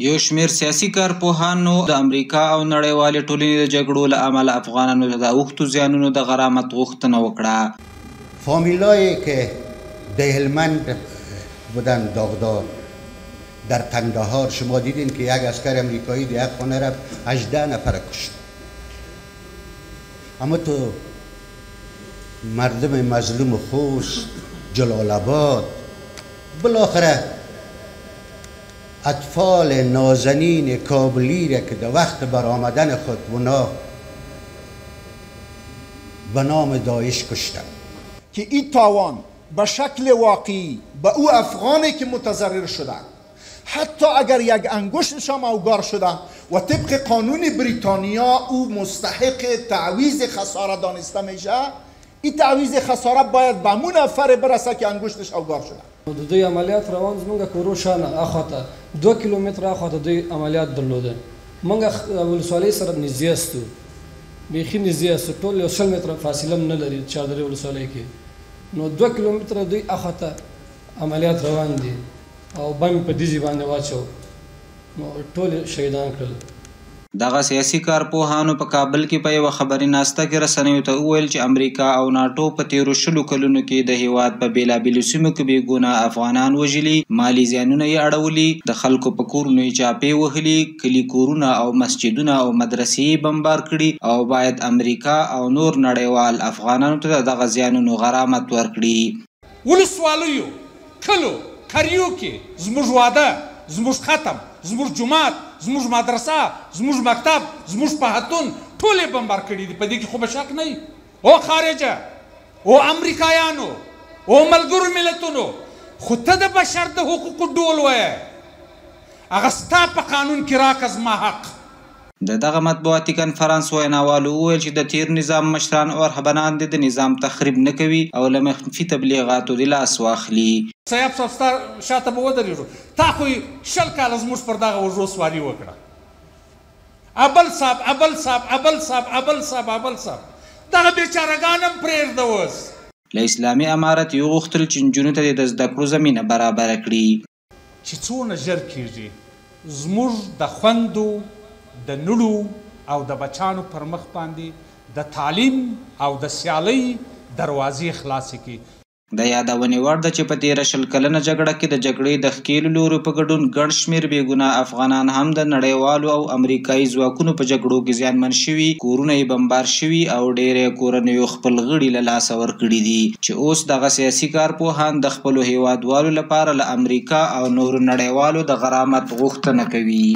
یو شمېر سیاسي کارپوهانو د امریکا او نړیوالې ټولنې د جګړو له امله افغانانو ته د اوښتو زیانونو د غرامت غوښتنه وکړه. فامیلایی که در هلمند بودن داغدار در قندهار شما دیدین که یک عسکر امریکایی در یک خانه رفت 18 نفر کشت. اما تو مردم مظلوم خوست، جلال آباد، بالاخره اطفال نازنین کابلی را که در وقت برآمدن خود اونا به نام داعش کشتن که این تاوان به شکل واقعی به او افغانی که متضرر شدن حتی اگر یک انگشتش هم اوگار شده و طبق قانون بریتانیا او مستحق تعویض خساره دانسته میشه، این تعویض خساره باید به همون نفر برسه که انگشتش اوگار شده. د دوی عملیات روان زمونږ کورو شانه اخواته 2 کیلومتره اخواته دوی عملیات درلوده. موږ ولسوالۍ سره نږدې استو، بیخي نږدې استو، ټول یو 100 متره فاصله هم نه لري چاردرې ولسوالۍ کې. نو 2 کیلومتره دوی اخواته عملیات روان دي او بم په دیزي باندې واچو، نو ټول شهیدان کړل. دغه سیاسي کارپوهانو په کابل کې په یوه خبري ناسته کې رسنیو ته وویل چې امریکا او ناټو په تیرو 20 کلونو کې د هیواد په بېلابېلو سیمو کې بې ګناه افغانان وژلي، مالي زیانونه یې اړولي، د خلکو په کورونو یې چاپې وهلي، کلي کورونه او مسجدونه او مدرسې یې بمبار کړي او باید امریکا او نور نړیوال افغانانو ته دغه زیانونو غرامت ورکړي. ولسوالیو، کلو، کریو کې زموږ واده، زموږ ختم، زموږ جماعت، زموږ مدرسه، زموږ مکتب، زموږ پوهنتون ټول یې بمبار کړي دي. په دې کې خو به شک نه وي. او خارجه او امریکایانو او ملګرو ملتونو، خو ته د بشر د حقوقو ډول وایې، هغه ستا په قانون کې راکړه زما حق. د دغه مطبوعاتي کنفرانس ویناوالو وویل چې د تیر نظام مشران او رهبران د نظام تخریب نه کوي او له مخفي تبلیغاتو د لاس واخلي. صاحب ستا شاته به ودرېږو، تا خو 20 کاله زموږ پر دغه وژو سواري وکړه. ابل صاحب ابل صاحب ابل صاحب ابل صاحب ابل صاحب دغه بیچارهګان هم پرېږده. اوس له اسلامي امارت یې وغوښتل چې نجونو ته د زده کړو زمینه برابره کړي. چې څونه ژر کېږي زموږ د خویندو د نړو او د بچانو پر مخ باندې د تعلیم او د سیالۍ دروازې خلاصې کړي. د یادونې وړ ده چې په تېره 20 کلنه جګړه کې د جګړې د ښکېلو لورو په ګډون ګڼ شمېر بې ګناه افغانان هم د نړیوالو او امریکایي ځواکونو په جګړو کې زیانمن شوي، کورونه یې بمبار شوي او ډېری کورنیو خپل غړي له لاسه ورکړي دي، چې اوس دغه سیاسي کارپوهان د خپلو هیوادوالو لپاره له امریکا او نورو نړیوالو د غرامت غوښتنه کوي.